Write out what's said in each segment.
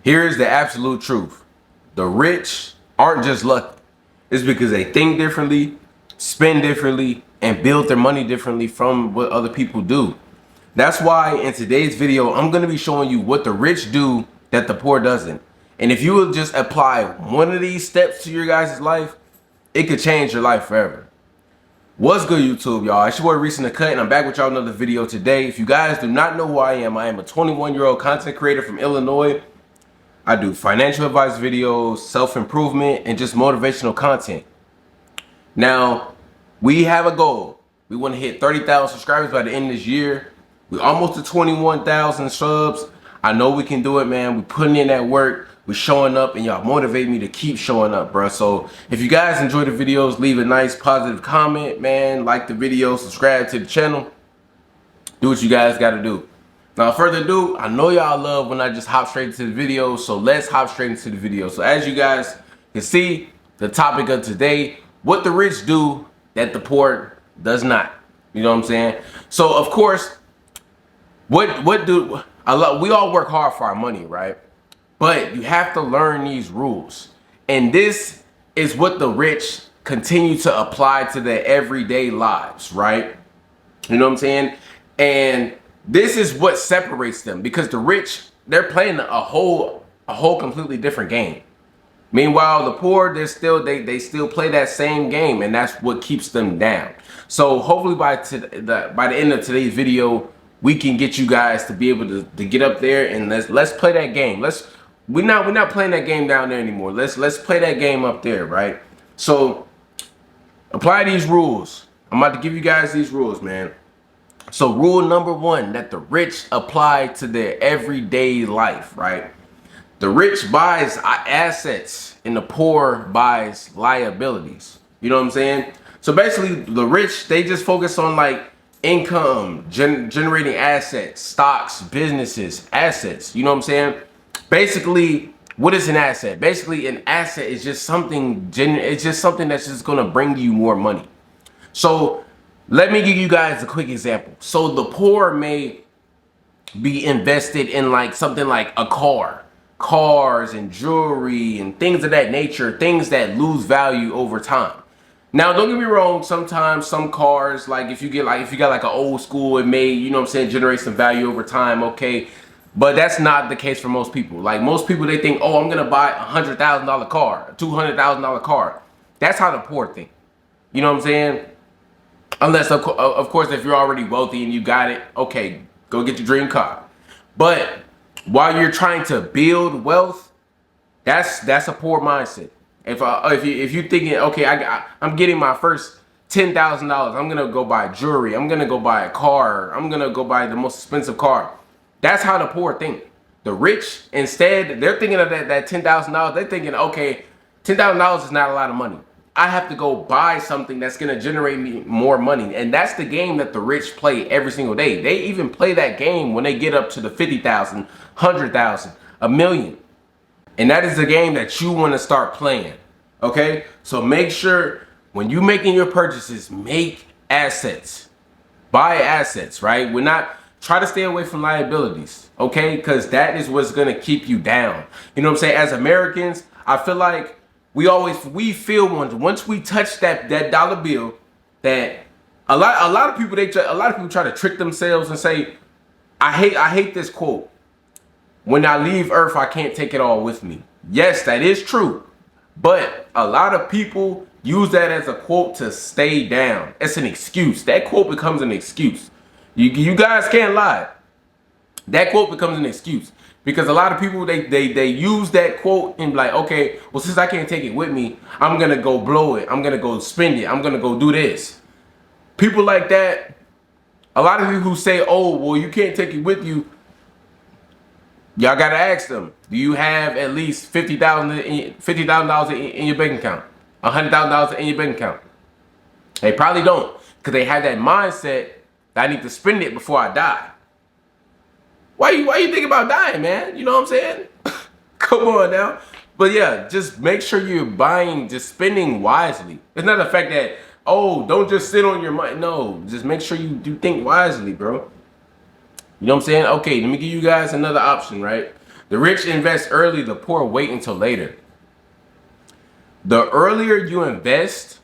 Here's the absolute truth. The rich aren't just lucky. It's because they think differently, spend differently, and build their money differently from what other people do. That's why in today's video, I'm going to be showing you what the rich do that the poor doesn't. And if you will just apply one of these steps to your guys' life, it could change your life forever. What's good, YouTube, y'all? It's your boy Reese in the Cut, and I'm back with y'all another video today. If you guys do not know who I am a 21-year-old content creator from Illinois. I do financial advice videos, self-improvement, and just motivational content. Now, we have a goal. We want to hit 30,000 subscribers by the end of this year. We're almost to 21,000 subs. I know we can do it, man. We're putting in that work. We're showing up, and y'all motivate me to keep showing up, bro. So if you guys enjoy the videos, leave a nice positive comment, man. Like the video, subscribe to the channel. Do what you guys got to do. Now, further ado, I know y'all love when I just hop straight into the video, so let's hop straight into the video. So as you guys can see, the topic of today, what the rich do that the poor does not. You know what I'm saying? So of course, we all work hard for our money, right? But you have to learn these rules. And this is what the rich continue to apply to their everyday lives, right? You know what I'm saying? And this is what separates them, because the rich, they're playing a whole completely different game. Meanwhile, the poor, they still play that same game, and that's what keeps them down. So hopefully by the end of today's video, we can get you guys to be able to get up there and let's play that game. We're not playing that game down there anymore. Let's play that game up there, right? So apply these rules. I'm about to give you guys these rules, man. So rule number one that the rich apply to their everyday life, right? The rich buys assets and the poor buys liabilities. You know what I'm saying? So basically the rich, they just focus on like income, generating assets, stocks, businesses, assets. You know what I'm saying? Basically, what is an asset? Basically, an asset is just something, it's just something that's just gonna bring you more money. So let me give you guys a quick example. So the poor may be invested in like something like a cars and jewelry and things of that nature, things that lose value over time. Now, don't get me wrong, sometimes some cars, like if you got like an old school, it may, you know what I'm saying, generate some value over time, okay. But that's not the case for most people. Like most people, they think, oh, I'm gonna buy $100,000 car, a $200,000 car. That's how the poor think. You know what I'm saying? Unless, of course, if you're already wealthy and you got it, okay, go get your dream car. But while you're trying to build wealth, that's a poor mindset. If you're thinking, okay, I'm getting my first $10,000, I'm gonna go buy jewelry, I'm gonna go buy a car, I'm gonna go buy the most expensive car. That's how the poor think. The rich, instead, they're thinking of that $10,000. They're thinking, okay, $10,000 is not a lot of money. I have to go buy something that's going to generate me more money. And that's the game that the rich play every single day. They even play that game when they get up to the 50,000, 100,000, a million. And that is the game that you want to start playing. Okay? So make sure when you're making your purchases, make assets. Buy assets, right? Try to stay away from liabilities. Okay? Because that is what's going to keep you down. You know what I'm saying? As Americans, I feel like we feel once we touch that dollar bill, that a lot of people try to trick themselves and say, I hate this quote. When I leave Earth, I can't take it all with me. Yes, that is true. But a lot of people use that as a quote to stay down. It's an excuse. That quote becomes an excuse. You guys can't lie. That quote becomes an excuse. Because a lot of people, they use that quote and be like, okay, well, since I can't take it with me, I'm going to go blow it. I'm going to go spend it. I'm going to go do this. People like that, a lot of people who say, oh, well, you can't take it with you. Y'all got to ask them, do you have at least $50,000 in your bank account? $100,000 in your bank account? They probably don't, because they have that mindset that I need to spend it before I die. Why you think about dying, man? You know what I'm saying? Come on now. But yeah, just make sure you're just spending wisely. It's not the fact that, oh, don't just sit on your money. No, just make sure you do think wisely, bro. You know what I'm saying? Okay, let me give you guys another option, right? The rich invest early, the poor wait until later. The earlier you invest,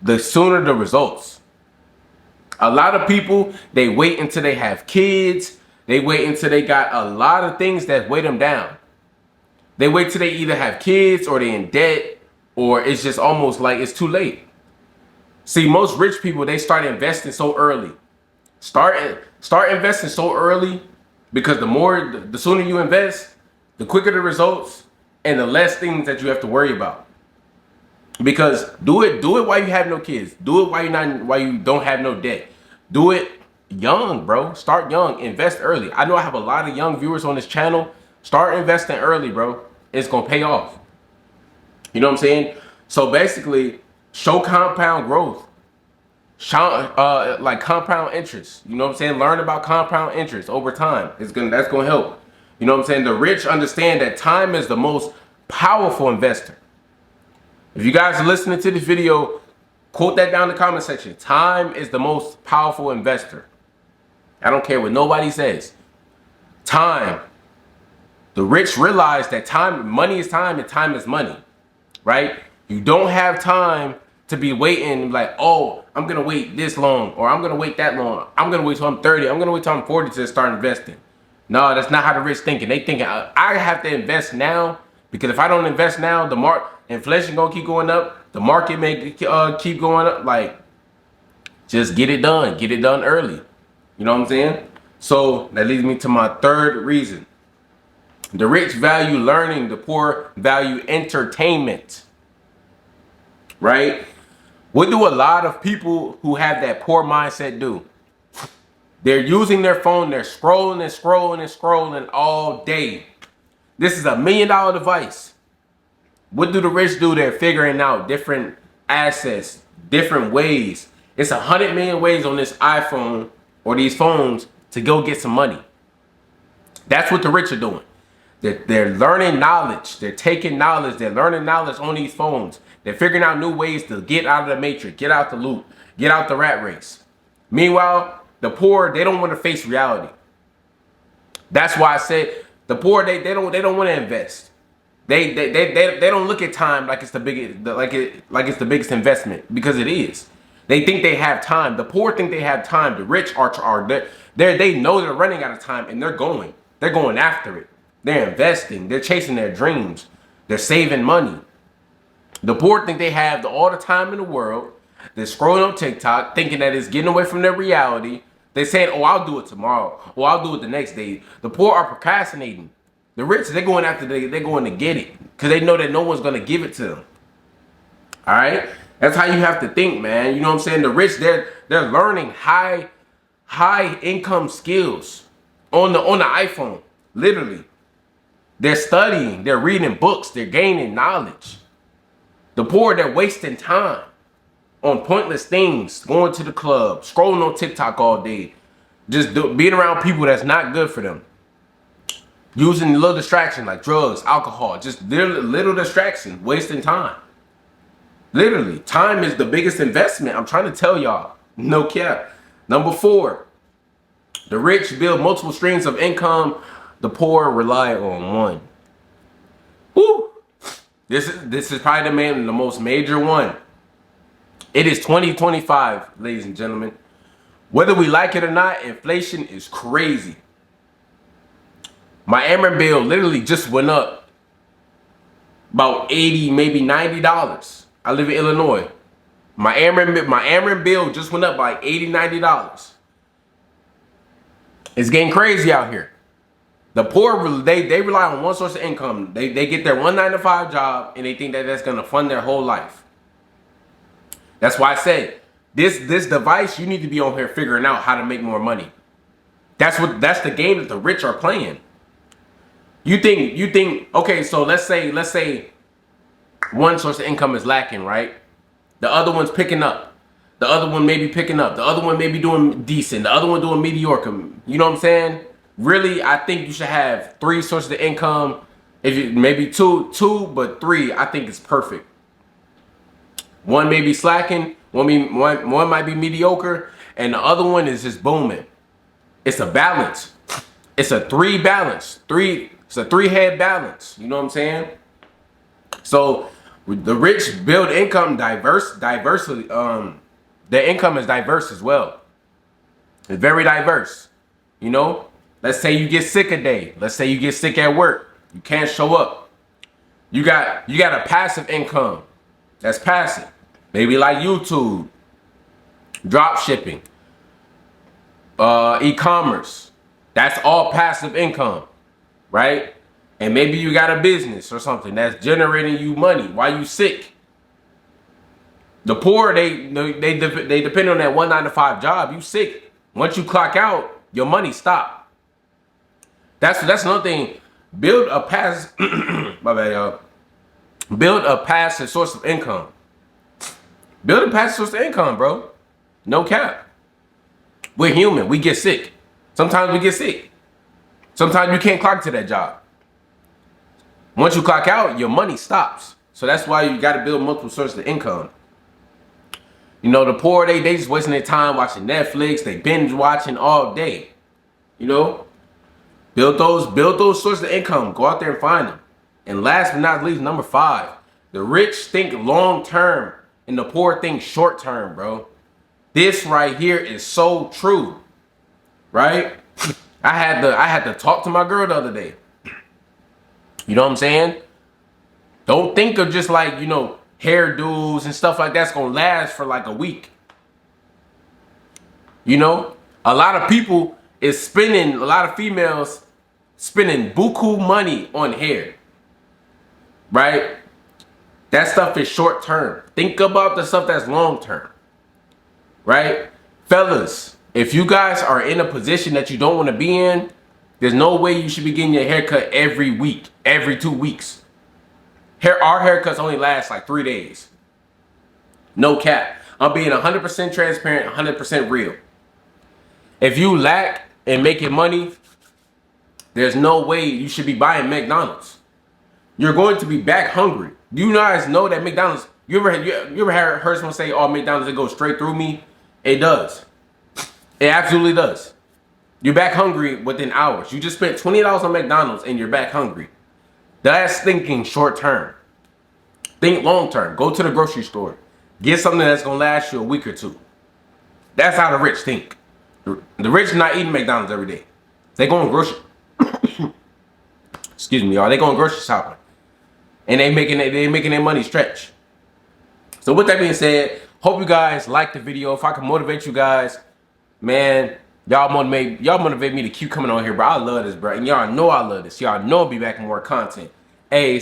the sooner the results. A lot of people, they wait until they have kids. They wait until they got a lot of things that weigh them down. They wait till they either have kids or they're in debt, or it's just almost like it's too late. See, most rich people, they start investing so early. Start investing so early because the sooner you invest, the quicker the results and the less things that you have to worry about. Because do it while you have no kids. Do it while you don't have no debt. Do it young, bro. Start young. Invest early. I know I have a lot of young viewers on this channel. Start investing early, bro. It's gonna pay off. You know what I'm saying? So basically, show compound growth. Show like compound interest. You know what I'm saying? Learn about compound interest over time. That's gonna help. You know what I'm saying? The rich understand that time is the most powerful investor. If you guys are listening to this video, quote that down in the comment section. Time is the most powerful investor. I don't care what nobody says. Time. The rich realize that money is time and time is money, right? You don't have time to be waiting like, oh, I'm going to wait this long or I'm going to wait that long. I'm going to wait till I'm 30. I'm going to wait till I'm 40 to start investing. No, that's not how the rich thinking. They thinking, I have to invest now because if I don't invest now, inflation going to keep going up. The market may keep going up. Like, just get it done. Get it done early. You know what I'm saying? So that leads me to my third reason. The rich value learning, the poor value entertainment. Right? What do a lot of people who have that poor mindset do? They're using their phone, they're scrolling and scrolling and scrolling all day. This is $1 million device. What do the rich do? They're figuring out different assets, different ways. It's 100 million ways on this iPhone or these phones to go get some money. That's what the rich are doing. They're learning knowledge. They're taking knowledge. They're learning knowledge on these phones. They're figuring out new ways to get out of the matrix, get out the loop, get out the rat race. Meanwhile, the poor, they don't want to face reality. That's why I said the poor, they don't want to invest. They don't look at time like it's the biggest like it's the biggest investment, because it is. They think they have time. The poor think they have time. The rich they know they're running out of time and they're going after it. They're investing. They're chasing their dreams. They're saving money. The poor think they have all the time in the world. They're scrolling on TikTok, thinking that it's getting away from their reality. They're saying, oh, I'll do it tomorrow. Oh, I'll do it the next day. The poor are procrastinating. The rich, they're going to get it because they know that no one's going to give it to them. All right? That's how you have to think, man. You know what I'm saying? The rich, they're learning high income skills on the iPhone, literally. They're studying, they're reading books, they're gaining knowledge. The poor, they're wasting time on pointless things, going to the club, scrolling on TikTok all day, just being around people that's not good for them. Using little distraction like drugs, alcohol, just little distraction, wasting time. Literally, time is the biggest investment. I'm trying to tell y'all, no cap. Number 4, the rich build multiple streams of income. The poor rely on one. Woo! This is probably the most major one. It is 2025, ladies and gentlemen. Whether we like it or not, inflation is crazy. My Ameren bill literally just went up about $80, maybe $90. I live in Illinois. My Ameren bill just went up by $80, $90. It's getting crazy out here. The poor, they rely on one source of income. They get their 1 9-to-5 job and they think that that's going to fund their whole life. That's why I said this device, you need to be on here figuring out how to make more money. That's the game that the rich are playing. You think okay, so let's say one source of income is lacking, right? The other one's picking up. The other one may be picking up. The other one may be doing decent. The other one doing mediocre. You know what I'm saying? Really, I think you should have 3 sources of income. If you maybe two, but 3, I think it's perfect. One may be slacking, one might be mediocre, and the other one is just booming. It's a balance. It's a three balance. It's a three-head balance. You know what I'm saying? So the rich build income diversity. Their income is diverse as well. It's very diverse. You know, let's say you get sick a day. Let's say you get sick at work. You can't show up. You got a passive income. That's passive. Maybe like YouTube, drop shipping, e-commerce. That's all passive income, right? And maybe you got a business or something that's generating you money while you sick. The poor, they depend on that 1 9 to 5 job. You sick. Once you clock out, your money stop. That's another thing. Build a passive. My bad, y'all. Build a passive source of income. Build a passive source of income, bro. No cap. We're human. We get sick. Sometimes we get sick. Sometimes you can't clock to that job. Once you clock out, your money stops. So that's why you got to build multiple sources of income. You know, the poor, they just wasting their time watching Netflix. They binge watching all day. You know, build those sources of income. Go out there and find them. And last but not least, number 5, the rich think long term and the poor think short term, bro. This right here is so true, right? I had to talk to my girl the other day. You know what I'm saying? Don't think of just like, you know, hairdos and stuff like that's gonna last for like a week. You know, a lot of people is spending, a lot of females spending buku money on hair, right? That stuff is short term. Think about the stuff that's long term, right? Fellas, if you guys are in a position that you don't want to be in, there's no way you should be getting your haircut every week, every 2 weeks. Our haircuts only last like 3 days. No cap. I'm being 100% transparent, 100% real. If you lack in making money, there's no way you should be buying McDonald's. You're going to be back hungry. You guys know that McDonald's, you ever heard someone say, oh, McDonald's, it goes straight through me? It does. It absolutely does. You're back hungry within hours. You just spent $20 on McDonald's and you're back hungry. That's thinking short term. Think long term. Go to the grocery store. Get something that's going to last you a week or two. That's how the rich think. The rich are not eating McDonald's every day. They going grocery. Excuse me, y'all. They going grocery shopping. And they making their money stretch. So with that being said, hope you guys like the video. If I can motivate you guys, man, y'all motivate me to keep coming on here, bro. I love this, bro. And y'all know I love this. Y'all know I'll be back with more content. Hey,